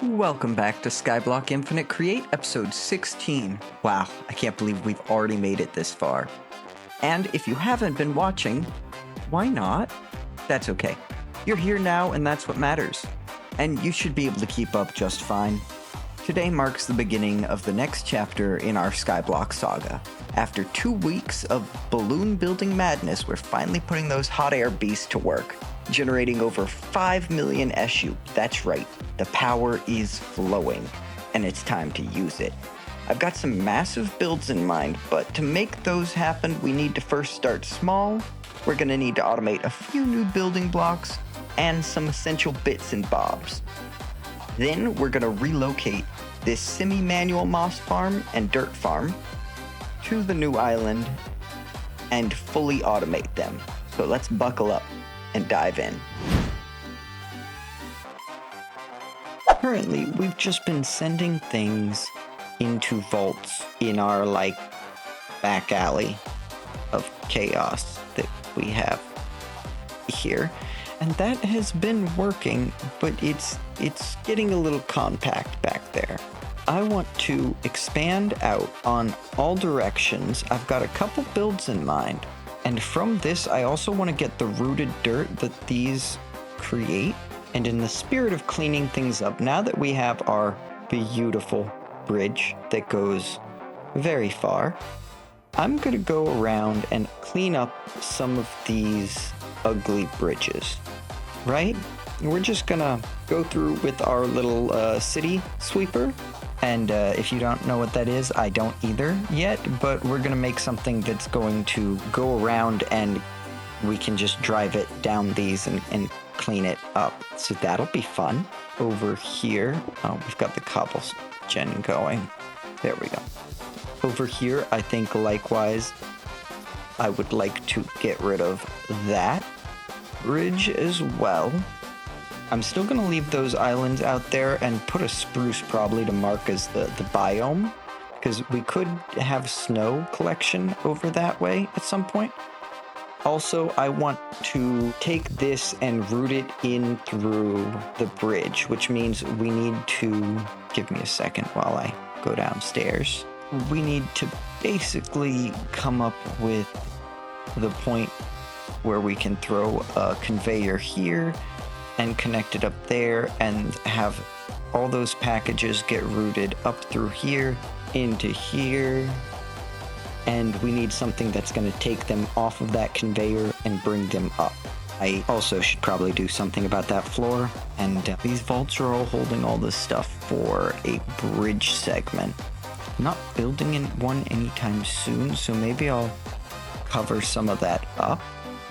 Welcome back to Skyblock Infinite Create, episode 16. Wow, I can't believe we've already made it this far. And if you haven't been watching, why not? That's okay. You're here now, and that's what matters. And you should be able to keep up just fine. Today marks the beginning of the next chapter in our Skyblock saga. After 2 weeks of balloon building madness, we're finally putting those hot air beasts to work, generating over 5 million SU. That's right, the power is flowing, and it's time to use it. I've got some massive builds in mind, but to make those happen, we need to first start small. We're gonna need to automate a few new building blocks and some essential bits and bobs. Then we're gonna relocate this semi-manual moss farm and dirt farm to the new island and fully automate them. So let's buckle up and dive in. Currently, we've just been sending things into vaults in our, back alley of chaos that we have here. And that has been working, but it's getting a little compact back there. I want to expand out on all directions. I've got a couple builds in mind. And from this, I also want to get the rooted dirt that these create. And in the spirit of cleaning things up, now that we have our beautiful bridge that goes very far, I'm going to go around and clean up some of these ugly bridges, right? We're just going to go through with our little city sweeper. And if you don't know what that is, I don't either yet, but we're going to make something that's going to go around and we can just drive it down these and clean it up. So that'll be fun. Over here, we've got the cobble gen going. There we go. Over here, I think likewise, I would like to get rid of that bridge as well. I'm still going to leave those islands out there and put a spruce probably to mark as the biome, because we could have snow collection over that way at some point. Also, I want to take this and route it in through the bridge, which means we need to, give me a second while I go downstairs. We need to basically come up with the point where we can throw a conveyor here and connect it up there and have all those packages get routed up through here into here. And we need something that's going to take them off of that conveyor and bring them up. I also should probably do something about that floor. And these vaults are all holding all this stuff for a bridge segment. I'm not building in one anytime soon, so maybe I'll cover some of that up.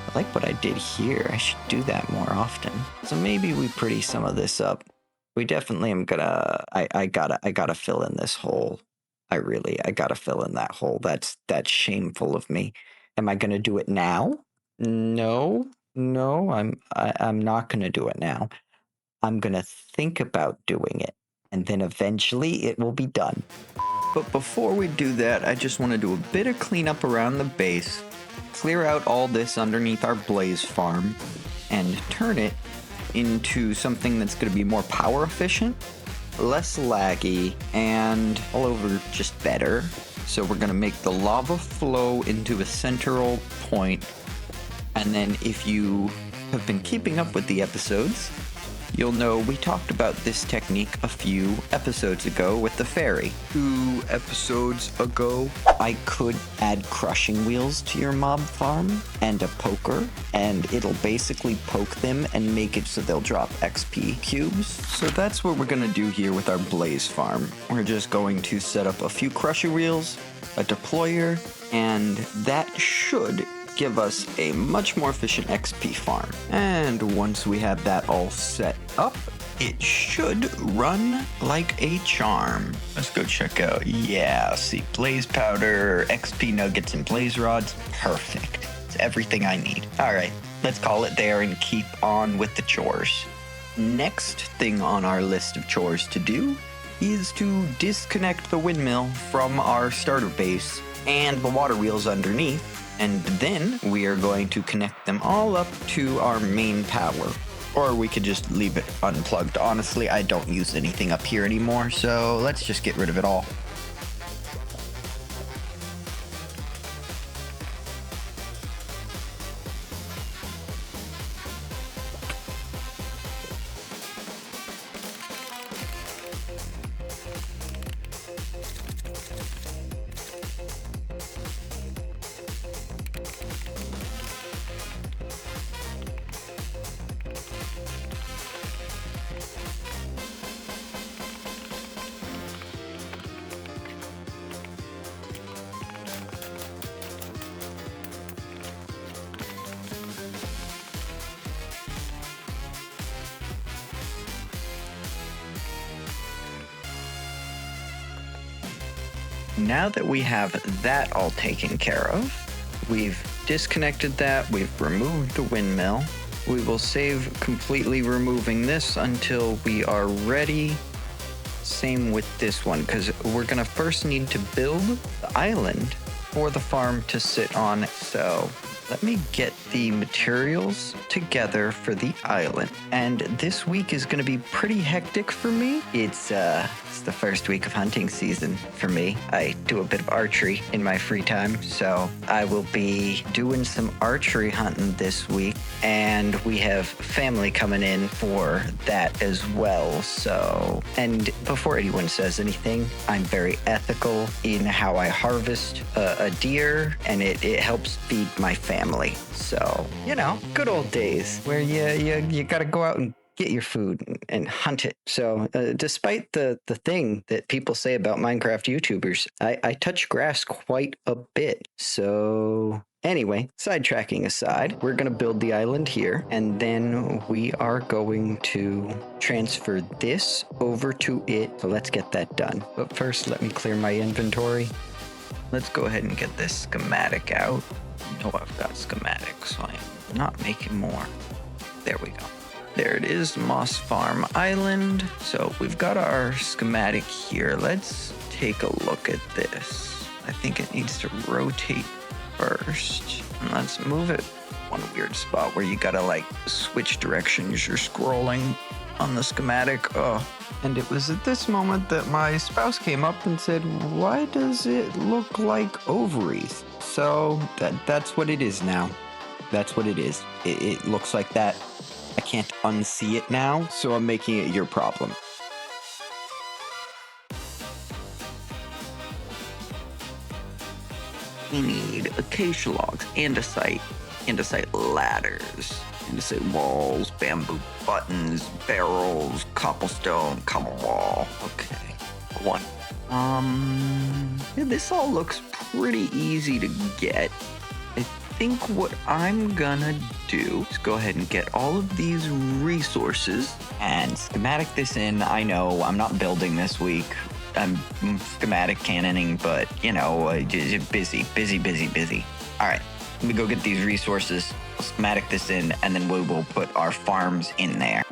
I like what I did here. I should do that more often. So maybe we pretty some of this up. We definitely am gonna, I gotta fill in this hole. I gotta fill in that hole. That's shameful of me. Am I gonna do it now? No, I'm not gonna do it now. I'm gonna think about doing it, and then eventually it will be done. But before we do that, I just want to do a bit of cleanup around the base, clear out all this underneath our blaze farm, and turn it into something that's going to be more power efficient, less laggy, and all over just better. So we're going to make the lava flow into a central point. And then if you have been keeping up with the episodes, you'll know we talked about this technique a few episodes ago with the fairy. 2 episodes ago, I could add crushing wheels to your mob farm and a poker, and it'll basically poke them and make it so they'll drop XP cubes. So that's what we're gonna do here with our blaze farm. We're just going to set up a few crusher wheels, a deployer, and that should give us a much more efficient XP farm. And once we have that all set up, it should run like a charm. Let's go check out. Yeah, see, blaze powder, XP nuggets, and blaze rods. Perfect. It's everything I need. All right, let's call it there and keep on with the chores. Next thing on our list of chores to do is to disconnect the windmill from our starter base and the water wheels underneath. And then we are going to connect them all up to our main power. Or we could just leave it unplugged. Honestly, I don't use anything up here anymore, so let's just get rid of it all. Now that we have that all taken care of, we've disconnected that, we've removed the windmill. We will save completely removing this until we are ready. Same with this one, because we're gonna first need to build the island for the farm to sit on. So let me get the materials together for the island. And this week is gonna be pretty hectic for me. It's the first week of hunting season for me. I do a bit of archery in my free time, so I will be doing some archery hunting this week. And we have family coming in for that as well. So, and before anyone says anything, I'm very ethical in how I harvest a deer, and it helps feed my family. So, you know, good old days where you gotta go out and get your food and hunt it. So despite the thing that people say about Minecraft YouTubers, I touch grass quite a bit. So anyway, sidetracking aside, we're going to build the island here, and then we are going to transfer this over to it. So let's get that done. But first, let me clear my inventory. Let's go ahead and get this schematic out. Oh, I've got schematics, so I'm not making more. There we go. There it is, Moss Farm Island. So we've got our schematic here. Let's take a look at this. I think it needs to rotate first. And let's move it one weird spot where you gotta like switch directions. You're scrolling on the schematic. Oh, and it was at this moment that my spouse came up and said, "Why does it look like ovaries?" So that's what it is now. That's what it is. It looks like that. I can't unsee it now, so I'm making it your problem. We need acacia logs, andesite ladders, andesite walls, bamboo buttons, barrels, cobblestone, cobble wall. Okay, one. Yeah, this all looks pretty easy to get. I think what I'm gonna do is go ahead and get all of these resources and schematic this in. I know I'm not building this week. I'm schematic cannoning, but you know, busy. All right, let me go get these resources, we'll schematic this in, and then we will put our farms in there.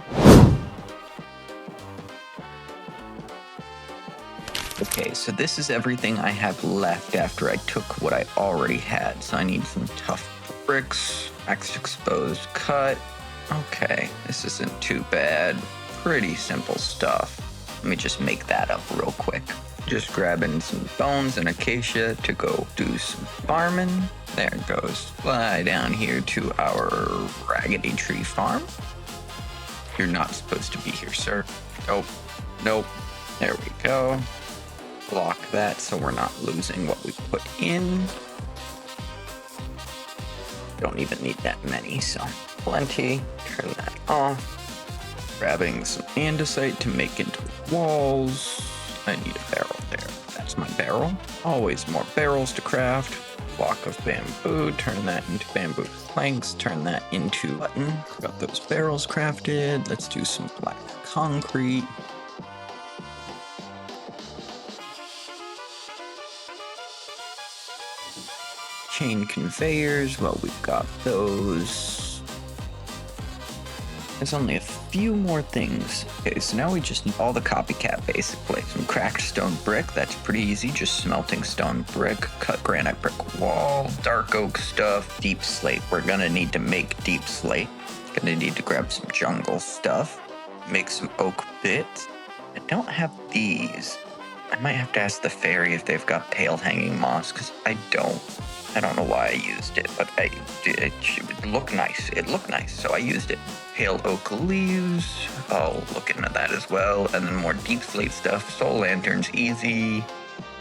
Okay, so this is everything I have left after I took what I already had. So I need some tough bricks, max exposed cut. Okay, this isn't too bad. Pretty simple stuff. Let me just make that up real quick. Just grabbing some bones and acacia to go do some farming. There it goes. Fly down here to our raggedy tree farm. You're not supposed to be here, sir. Nope. There we go. Block that so we're not losing what we put in. Don't even need that many, so plenty. Turn that off. Grabbing some andesite to make into walls. I need a barrel there. That's my barrel. Always more barrels to craft. Block of bamboo, turn that into bamboo planks, turn that into button. Got those barrels crafted. Let's do some black concrete. Chain conveyors, well, we've got those. There's only a few more things. Okay, so now we just need all the copycat, basically. Some cracked stone brick, that's pretty easy, just smelting stone brick. Cut granite brick wall, dark oak stuff, deep slate. We're gonna need to make deep slate. Gonna need to grab some jungle stuff, make some oak bits. I don't have these. I might have to ask the fairy if they've got pale hanging moss, because I don't. I don't know why I used it, but it would look nice. It looked nice, so I used it. Pale oak leaves. Oh, look into that as well. And then more deep slate stuff. Soul lanterns, easy.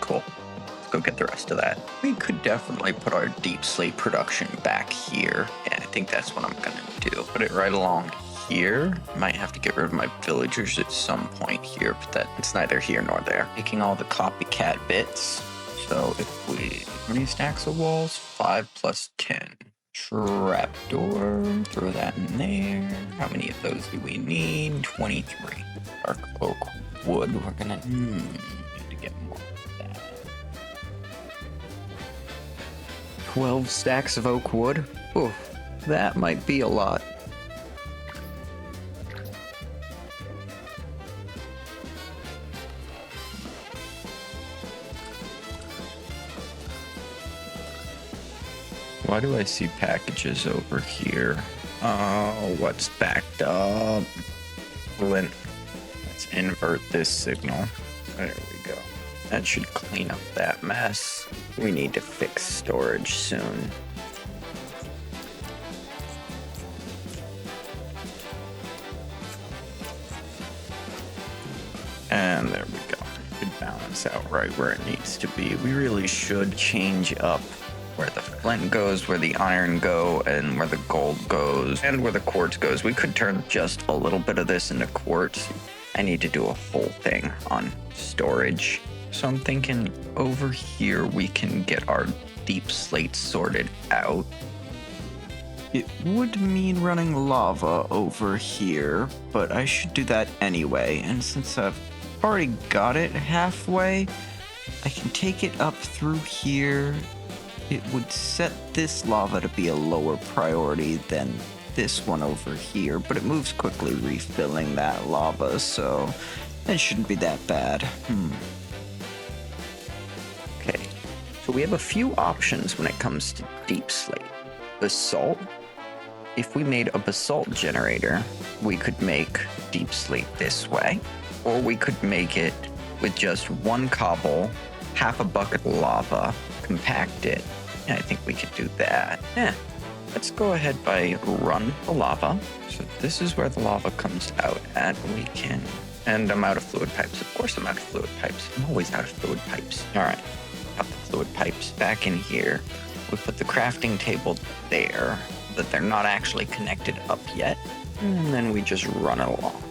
Cool. Let's go get the rest of that. We could definitely put our deep slate production back here. Yeah, I think that's what I'm gonna do. Put it right along here. Might have to get rid of my villagers at some point here, but it's neither here nor there. Making all the copycat bits. So if we, how many stacks of walls? 5 plus 10. Trapdoor, throw that in there. How many of those do we need? 23. Dark oak wood, we're gonna need to get more of that. 12 stacks of oak wood. Oh, that might be a lot. Why do I see packages over here? Oh, what's backed up? Let's invert this signal. There we go. That should clean up that mess. We need to fix storage soon. And there we go. Should balance out right where it needs to be. We really should change up where the flint goes, where the iron go, and where the gold goes, and where the quartz goes. We could turn just a little bit of this into quartz. I need to do a whole thing on storage. So I'm thinking over here we can get our deep slate sorted out. It would mean running lava over here, but I should do that anyway. And since I've already got it halfway, I can take it up through here. It would set this lava to be a lower priority than this one over here, but it moves quickly refilling that lava, so it shouldn't be that bad. Okay, so we have a few options when it comes to deep slate. Basalt. If we made a basalt generator, we could make deep slate this way, or we could make it with just one cobble, half a bucket of lava, compact it. Yeah, I think we could do that. Yeah, let's go ahead by run the lava. So this is where the lava comes out at. We can, and I'm out of fluid pipes. Of course I'm out of fluid pipes. I'm always out of fluid pipes. All right, got the fluid pipes back in here. We put the crafting table there, but they're not actually connected up yet. And then we just run it along.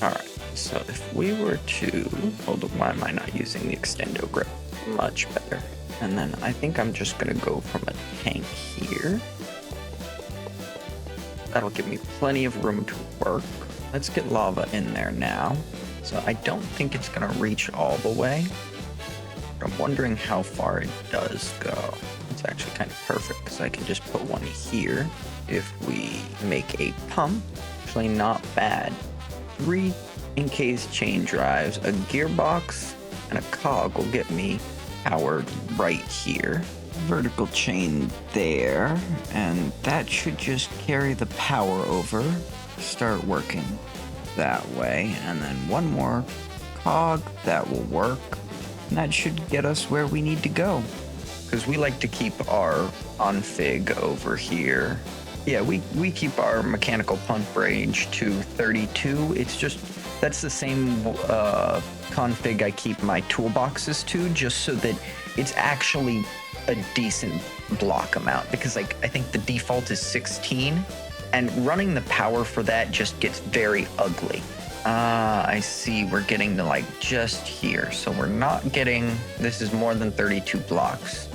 All right. So if we were to, hold on, why am I not using the extendo grip? Much better. And then I think I'm just gonna go from a tank here. That'll give me plenty of room to work. Let's get lava in there now. So I don't think it's gonna reach all the way. But I'm wondering how far it does go. It's actually kind of perfect because I can just put one here. If we make a pump, actually not bad. 3 encased chain drives, a gearbox, and a cog will get me powered right here. Vertical chain there, and that should just carry the power over. Start working that way, and then one more cog, that will work. And that should get us where we need to go. Because we like to keep our config over here. Yeah, we keep our mechanical pump range to 32. It's just, that's the same config I keep my toolboxes to, just so that it's actually a decent block amount. Because like, I think the default is 16, and running the power for that just gets very ugly. I see, we're getting to like just here. So we're not getting, this is more than 32 blocks.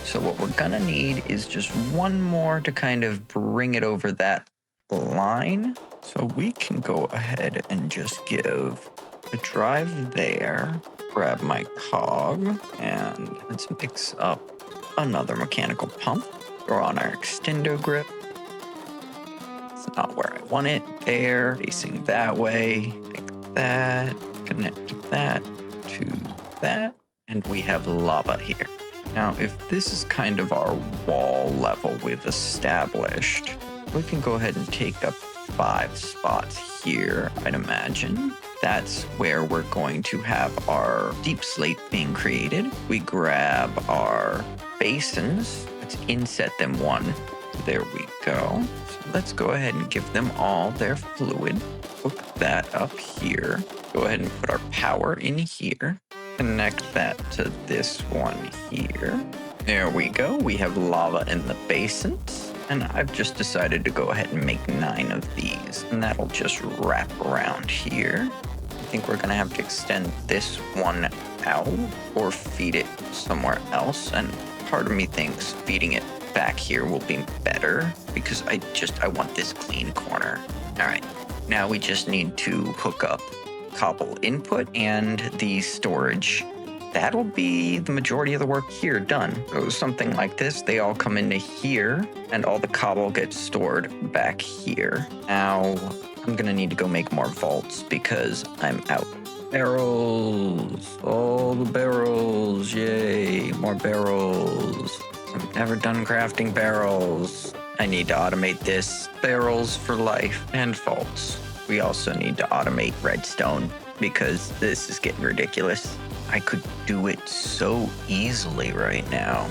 So what we're gonna need is just one more to kind of bring it over that line. So we can go ahead and just give a drive there, grab my cog, and let's mix up another mechanical pump. Throw on our extendo grip. It's not where I want it. There, facing that way. Like that, connect that to that, and we have lava here. Now, if this is kind of our wall level we've established, we can go ahead and take up 5 spots here, I'd imagine. That's where we're going to have our deep slate being created. We grab our basins. Let's inset them 1. There we go. So let's go ahead and give them all their fluid. Hook that up here. Go ahead and put our power in here. Connect that to this one here. There we go. We have lava in the basins. And I've just decided to go ahead and make 9 of these. And that'll just wrap around here. I think we're going to have to extend this one out or feed it somewhere else. And part of me thinks feeding it back here will be better because I want this clean corner. All right. Now we just need to hook up cobble input and the storage. That'll be the majority of the work here done. So something like this, they all come into here and all the cobble gets stored back here. Now I'm gonna need to go make more vaults because I'm out. Barrels, all the barrels, yay, more barrels. I've never done crafting barrels. I need to automate this. Barrels for life and vaults. We also need to automate redstone because this is getting ridiculous. I could do it so easily right now.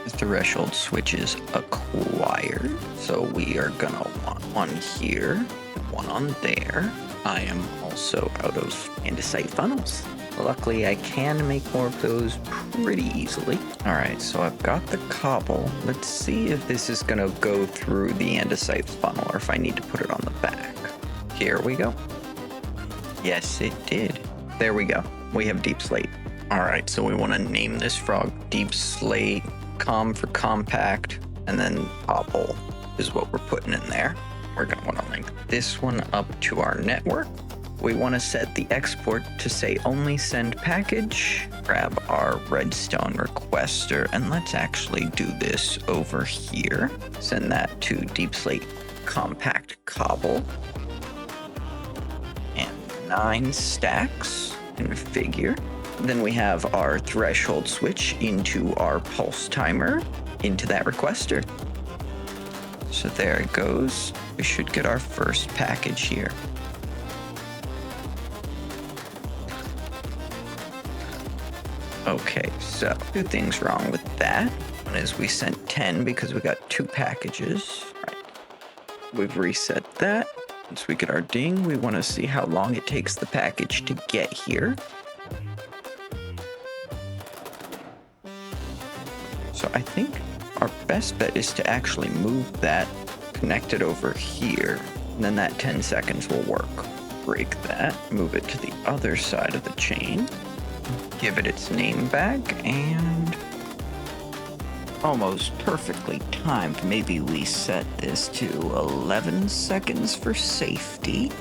The threshold switch is acquired, so we are gonna want one here, one on there. I am also out of andesite funnels. Luckily, I can make more of those pretty easily. All right, so I've got the cobble. Let's see if this is gonna go through the andesite funnel or if I need to put it on the back. Here we go. Yes, it did. There we go. We have deep slate. All right, so we wanna name this frog deep slate, com for compact, and then cobble is what we're putting in there. We're gonna wanna link this one up to our network. We want to set the export to say only send package, grab our redstone requester, and let's actually do this over here. Send that to deep slate compact cobble. And 9 stacks, configure. Then we have our threshold switch into our pulse timer, into that requester. So there it goes. We should get our first package here. Okay, so 2 things wrong with that. One is we sent 10 because we got 2 packages. Right. We've reset that. Once we get our ding, we want to see how long it takes the package to get here. So I think our best bet is to actually move that, connect it over here, and then that 10 seconds will work. Break that, move it to the other side of the chain. Give it its name back, and almost perfectly timed. Maybe we set this to 11 seconds for safety.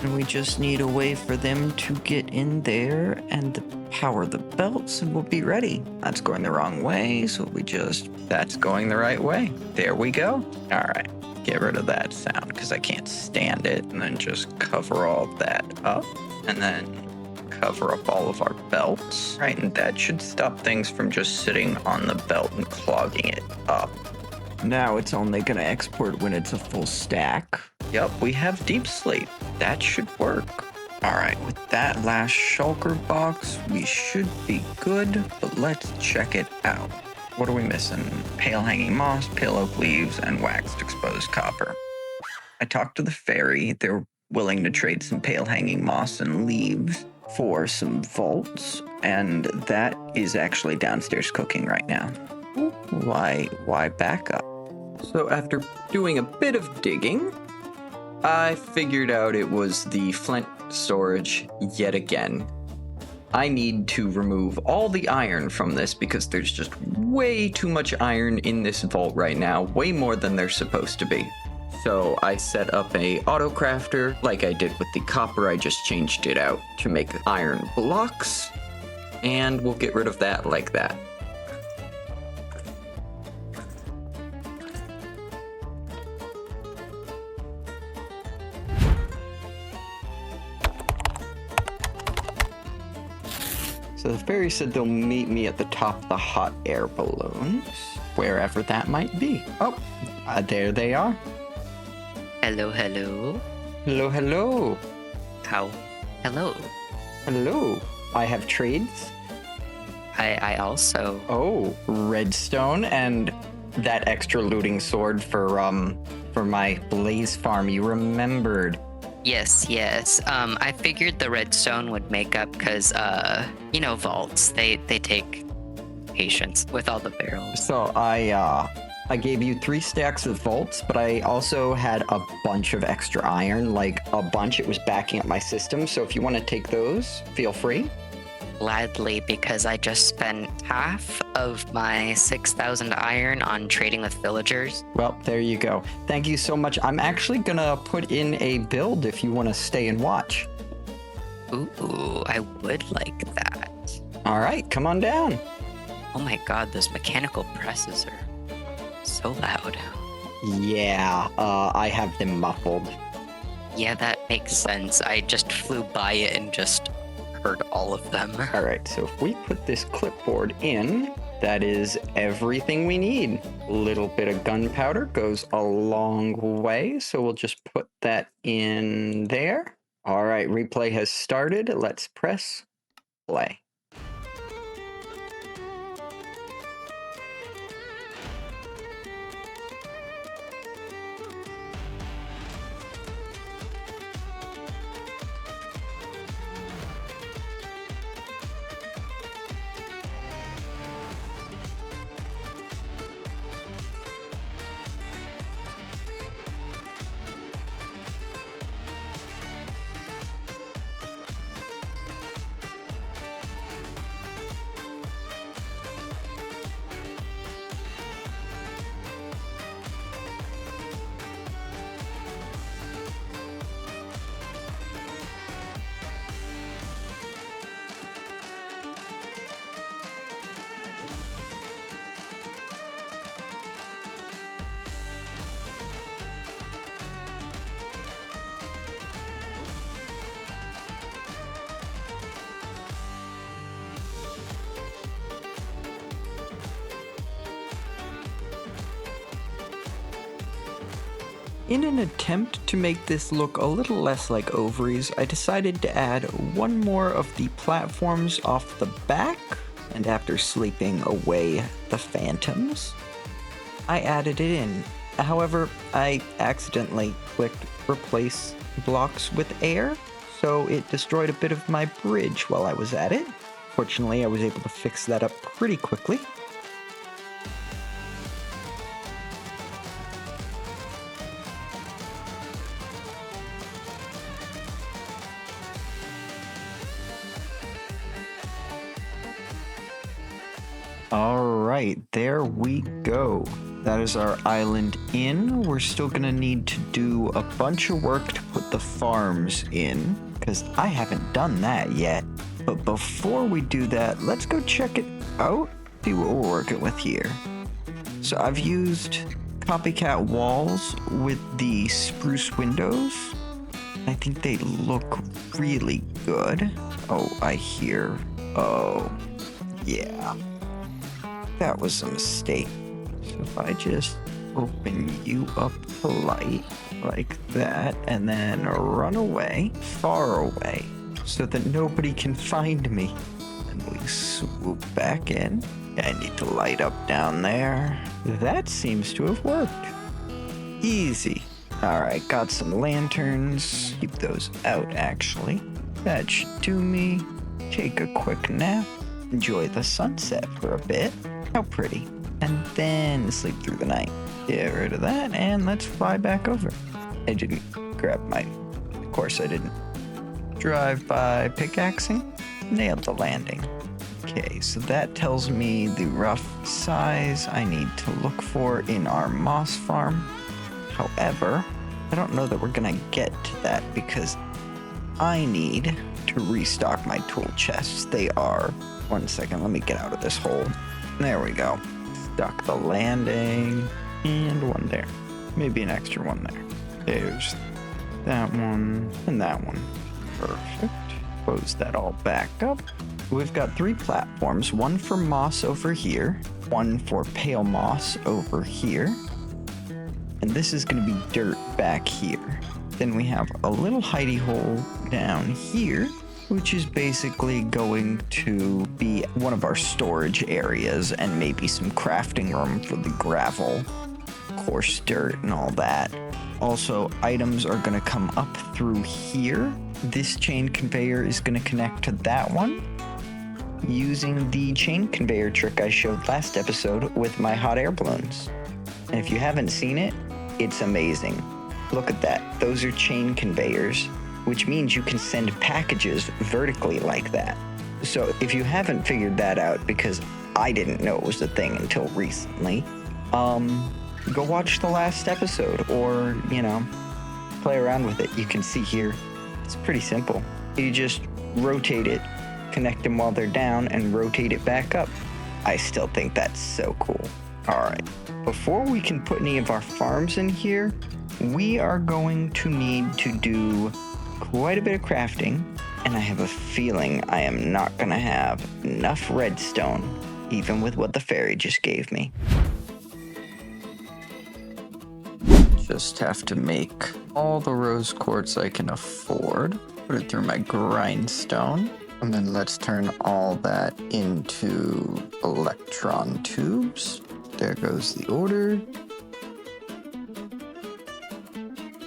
And we just need a way for them to get in there and power the belts and we'll be ready. That's going the wrong way, so that's going the right way. There we go. All right, get rid of that sound because I can't stand it. And then just cover all that up. And then cover up all of our belts, right? And that should stop things from just sitting on the belt and clogging it up. Now it's only gonna export when it's a full stack. Yep, we have deep slate. That should work. All right, with that last shulker box, we should be good, but let's check it out. What are we missing? Pale hanging moss, pale oak leaves, and waxed exposed copper. I talked to the fairy. They're willing to trade some pale hanging moss and leaves for some vaults, and that is actually downstairs cooking right now. Why back up? So after doing a bit of digging, I figured out it was the flint storage yet again. I need to remove all the iron from this because there's just way too much iron in this vault right now, way more than there's supposed to be. So I set up a auto crafter like I did with the copper. I just changed it out to make iron blocks, and we'll get rid of that like that. So the fairy said they'll meet me at the top of the hot air balloons, wherever that might be. Oh, there they are. Hello, hello. Hello, hello. How? Hello. Hello. I have trades. I also. Oh, redstone and that extra looting sword for my blaze farm. You remembered. Yes. I figured the redstone would make up because, vaults. They take patience with all the barrels. So I gave you 3 stacks of vaults, but I also had a bunch of extra iron, like a bunch. It was backing up my system. So if you want to take those, feel free. Gladly, because I just spent half of my 6,000 iron on trading with villagers. Well, there you go. Thank you so much. I'm actually gonna put in a build if you want to stay and watch. Ooh, I would like that. All right, come on down. Oh my god, those mechanical presses are so loud. Yeah, I have them muffled. Yeah, that makes sense. I just flew by it and just heard all of them. All right, so if we put this clipboard in, that is everything we need. A little bit of gunpowder goes a long way, so we'll just put that in there. All right, replay has started. Let's press play. In an attempt to make this look a little less like ovaries, I decided to add one more of the platforms off the back, and after sleeping away the phantoms, I added it in. However, I accidentally clicked replace blocks with air, so it destroyed a bit of my bridge while I was at it. Fortunately, I was able to fix that up pretty quickly. All right, there we go. That is our island in. We're still gonna need to do a bunch of work to put the farms in, because I haven't done that yet. But before we do that, let's go check it out, see what we're working with here. So I've used copycat walls with the spruce windows. I think they look really good. Oh, I hear. Oh, yeah. That was a mistake. So if I just open you up to light like that and then run away, far away, so that nobody can find me. And we swoop back in. I need to light up down there. That seems to have worked. Easy. All right, got some lanterns. Keep those out, actually. That should do me. Take a quick nap. Enjoy the sunset for a bit. How pretty. And then sleep through the night. Get rid of that, and let's fly back over. I didn't grab of course I didn't. Drive by pickaxing. Nailed the landing. Okay, so that tells me the rough size I need to look for in our moss farm. However, I don't know that we're gonna get to that because I need to restock my tool chests. They are, 1 second, let me get out of this hole. There we go. Stuck the landing, and one there. Maybe an extra one there. There's that one, and that one. Perfect. close that all back up. We've got 3 platforms, one for moss over here, one for pale moss over here, and this is going to be dirt back here. Then we have a little hidey hole down here, which is basically going to be one of our storage areas and maybe some crafting room for the gravel, coarse dirt, and all that. Also, items are going to come up through here. This chain conveyor is going to connect to that one using the chain conveyor trick I showed last episode with my hot air balloons. And if you haven't seen it, it's amazing. Look at that. Those are chain conveyors, which means you can send packages vertically like that. So if you haven't figured that out, because I didn't know it was a thing until recently, go watch the last episode or, play around with it. You can see here, it's pretty simple. You just rotate it, connect them while they're down, and rotate it back up. I still think that's so cool. All right, before we can put any of our farms in here, we are going to need to do quite a bit of crafting, and I have a feeling I am not going to have enough redstone, even with what the fairy just gave me. Just have to make all the rose quartz I can afford, put it through my grindstone, and then let's turn all that into electron tubes. There goes the order.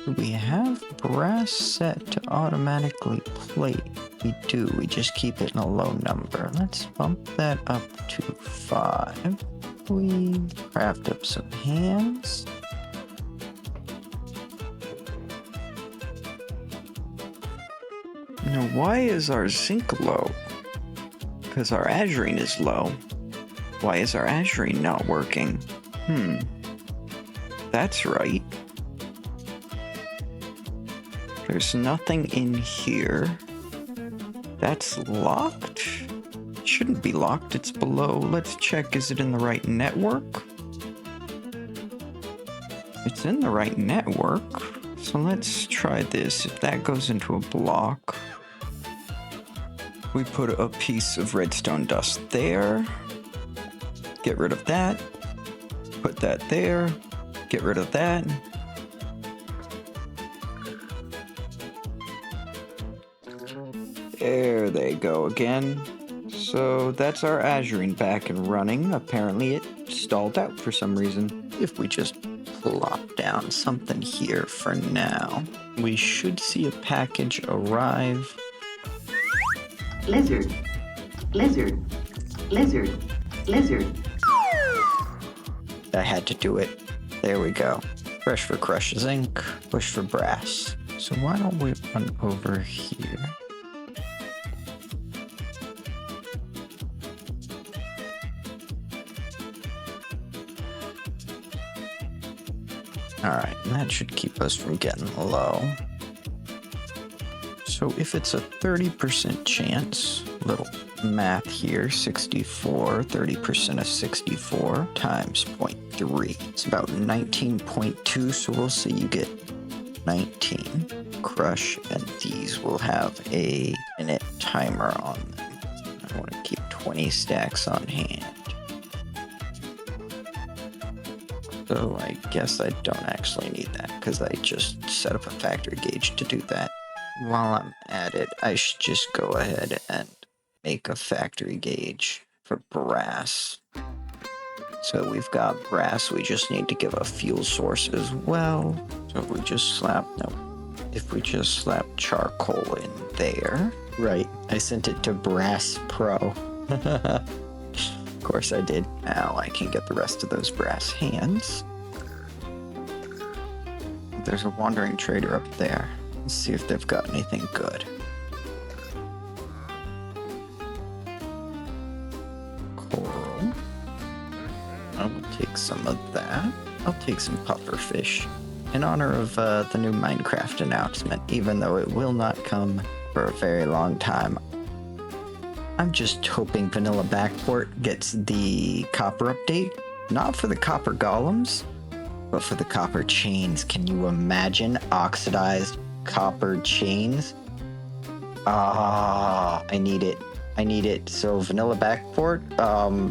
Do we have brass set to automatically plate? We do, we just keep it in a low number. Let's bump that up to 5. We craft up some hands. Now, why is our zinc low? Because our azurine is low. Why is our azurine not working? That's right. There's nothing in here. That's locked? It shouldn't be locked, it's below. Let's check, is it in the right network? It's in the right network. So let's try this. If that goes into a block, we put a piece of redstone dust there. Get rid of that. Put that there. Get rid of that. There they go again. So that's our azurine back and running. Apparently it stalled out for some reason. If we just plop down something here for now, we should see a package arrive. Lizard, lizard, lizard, lizard. I had to do it. There we go. Fresh for crushed zinc, push for brass. So why don't we run over here? Alright, that should keep us from getting low. So if it's a 30% chance, little math here, 64, 30% of 64 times 0.3. It's about 19.2, so we'll say you get 19. Crush, and these will have a minute timer on them. I want to keep 20 stacks on hand. So I guess I don't actually need that because I just set up a factory gauge to do that. While I'm at it, I should just go ahead and make a factory gauge for brass. So we've got brass, we just need to give a fuel source as well. So if we just slap charcoal in there. Right, I sent it to Brass Pro. Of course I did. Now I can get the rest of those brass hands. There's a wandering trader up there. Let's see if they've got anything good. Coral. I will take some of that. I'll take some pufferfish in honor of the new Minecraft announcement, even though it will not come for a very long time. I'm just hoping Vanilla Backport gets the copper update. Not for the copper golems, but for the copper chains. Can you imagine oxidized copper chains? I need it. I need it. So vanilla backport,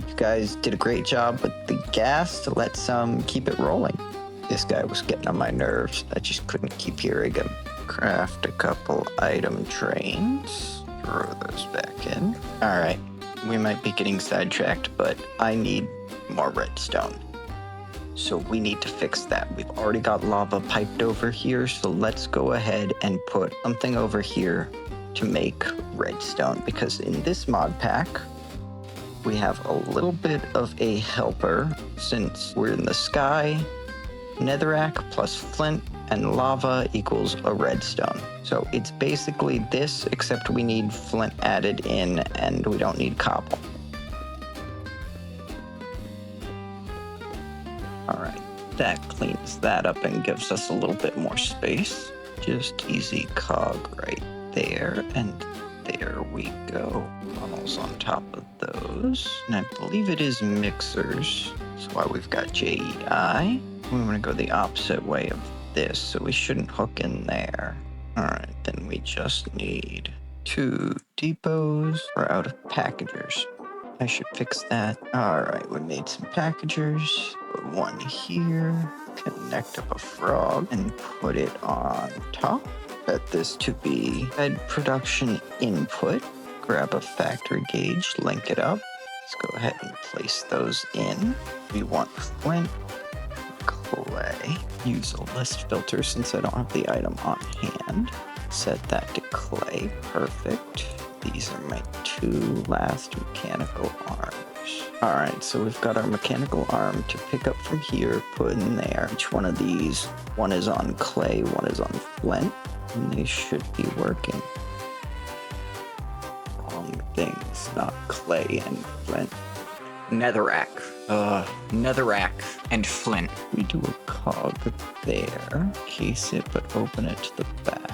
you guys did a great job with the gas. Let's keep it rolling. This guy was getting on my nerves. I just couldn't keep hearing him. Craft a couple item trains. Throw those back in. All right. We might be getting sidetracked, but I need more redstone. So we need to fix that. We've already got lava piped over here, so let's go ahead and put something over here to make redstone, because in this mod pack, we have a little bit of a helper since we're in the sky. Netherrack plus flint and lava equals a redstone. So it's basically this, except we need flint added in and we don't need cobble. All right, that cleans that up and gives us a little bit more space. Just easy cog right there, and there we go. Funnels on top of those. And I believe it is mixers. That's why we've got JEI. We want to go the opposite way of this, so we shouldn't hook in there. All right, then we just need 2 depots. We're out of packagers. I should fix that. All right, we made some packagers. Put one here. Connect up a frog and put it on top. Set this to be bed production input. Grab a factory gauge, link it up. Let's go ahead and place those in. We want flint, clay. Use a list filter since I don't have the item on hand. Set that to clay. Perfect. These are my 2 last mechanical arms. All right, so we've got our mechanical arm to pick up from here, put in there. Each one of these, one is on clay, one is on flint, and they should be working. Wrong things, not clay and flint. Netherrack. Netherrack and flint. We do a cog there, case it, but open it to the back.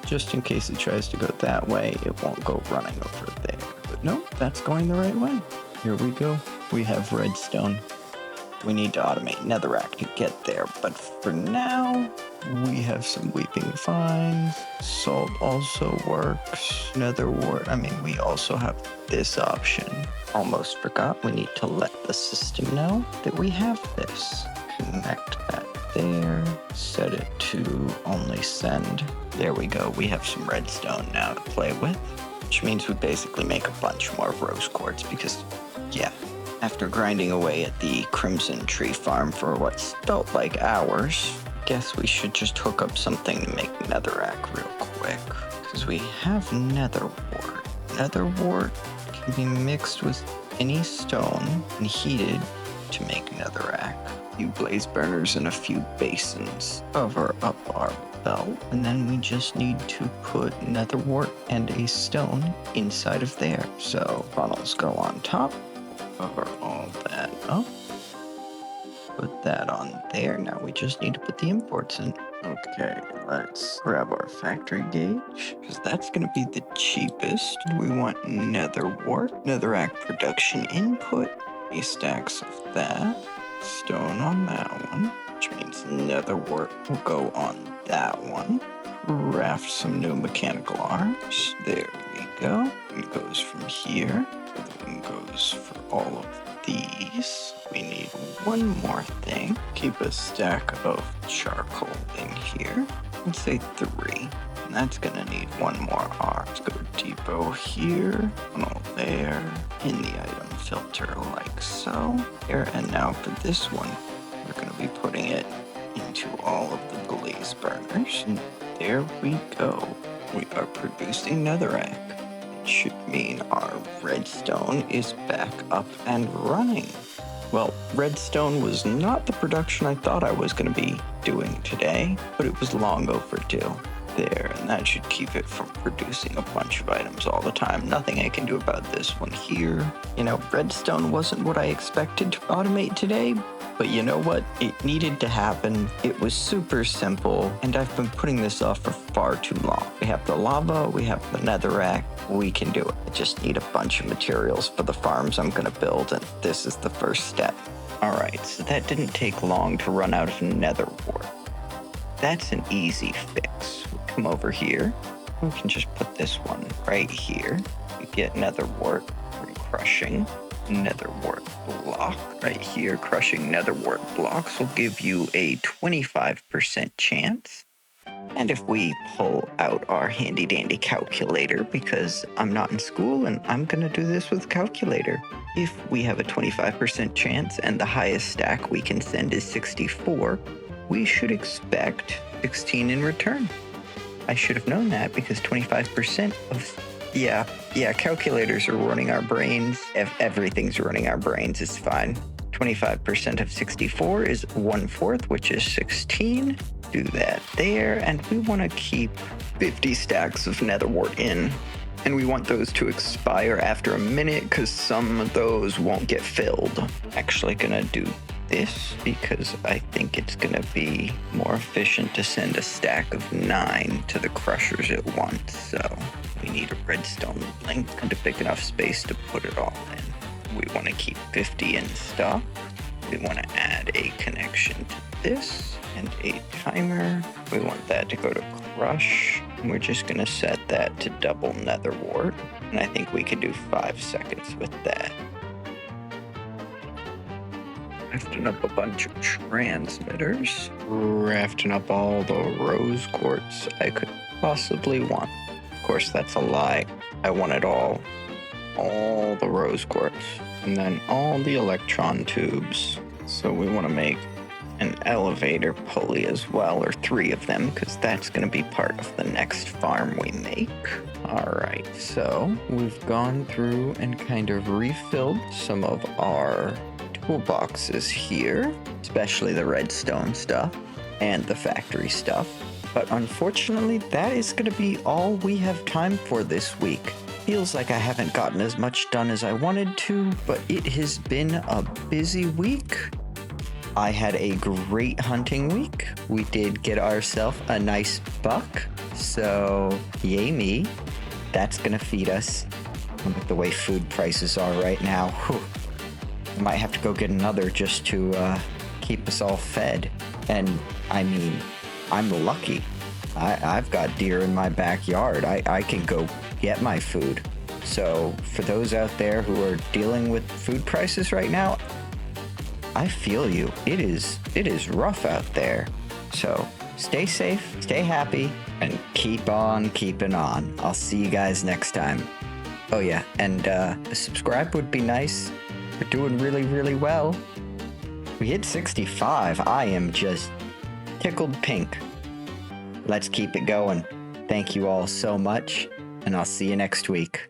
Just in case it tries to go that way, it won't go running over there. But no, that's going the right way. Here we go. We have redstone. We need to automate netherrack to get there, but for now, we have some weeping vines. Salt also works. Nether wart. I mean, we also have this option. Almost forgot, we need to let the system know that we have this. Connect that there. Set it to only send. There we go. We have some redstone now to play with, which means we basically make a bunch more rose quartz because, yeah, after grinding away at the Crimson Tree Farm for what's felt like hours, guess we should just hook up something to make netherrack real quick, because we have nether wart. Nether wart can be mixed with any stone and heated to make netherrack. A few blaze burners and a few basins cover up our belt, and then we just need to put nether wart and a stone inside of there. So funnels go on top, cover all that up. Put that on there. Now we just need to put the imports in. Okay, let's grab our factory gauge, because that's going to be the cheapest. We want nether wart, netherrack production input, 3 stacks of that, stone on that one, which means nether wart will go on that one. Craft some new mechanical arms. There we go. It goes from here. It goes for all of these. We need one more thing. Keep a stack of charcoal in here. Let's say 3. And that's gonna need one more arm. Let's go depot here, funnel there, in the item filter like so. Here, and now for this one, we're gonna be putting it into all of the blaze burners. And there we go. We are producing netherrack. Should mean our redstone is back up and running. Well, redstone was not the production I thought I was going to be doing today, but it was long overdue. There, and that should keep it from producing a bunch of items all the time. Nothing I can do about this one here. You know, redstone wasn't what I expected to automate today, but you know what? It needed to happen. It was super simple, and I've been putting this off for far too long. We have the lava, we have the netherrack, we can do it. I just need a bunch of materials for the farms I'm gonna build, and this is the first step. All right, so that didn't take long to run out of nether wart. That's an easy fix. We'll come over here, We can just put this one right here. We get nether wart from crushing. Nether wart block right here. Crushing nether wart blocks will give you a 25% chance. And if we pull out our handy dandy calculator, because I'm not in school and I'm gonna do this with a calculator. If we have a 25% chance and the highest stack we can send is 64, we should expect 16 in return. I should have known that because 25% of, yeah, calculators are running our brains. Everything's running our brains, it's fine. 25% of 64 is 1/4, which is 16. Do that there, and we want to keep 50 stacks of nether wart in. And we want those to expire after a minute because some of those won't get filled. Actually gonna do this because I think it's gonna be more efficient to send a stack of 9 to the crushers at once. So we need a redstone link and a big enough space to put it all in. We want to keep 50 in stock. We want to add a connection to this and a timer. We want that to go to crush. And we're just going to set that to double nether wart. And I think we could do 5 seconds with that. Rafting up a bunch of transmitters. Rafting up all the rose quartz I could possibly want. Of course, that's a lie. I want it all. All the rose quartz. And then all the electron tubes. So we want to make an elevator pulley as well, or 3 of them, because that's going to be part of the next farm we make. All right, so we've gone through and kind of refilled some of our toolboxes here, especially the redstone stuff and the factory stuff. But unfortunately, that is going to be all we have time for this week. Feels like I haven't gotten as much done as I wanted to, but it has been a busy week. I had a great hunting week. We did get ourselves a nice buck, so yay me. That's gonna feed us. With the way food prices are right now, whew. I might have to go get another just to keep us all fed. And I mean, I'm lucky. I've got deer in my backyard. I can go get my food. So for those out there who are dealing with food prices right now, I feel you. It is rough out there. So stay safe, stay happy, and keep on keeping on. I'll see you guys next time. Oh yeah, and a subscribe would be nice. We're doing really, really well. We hit 65. I am just tickled pink. Let's keep it going. Thank you all so much, and I'll see you next week.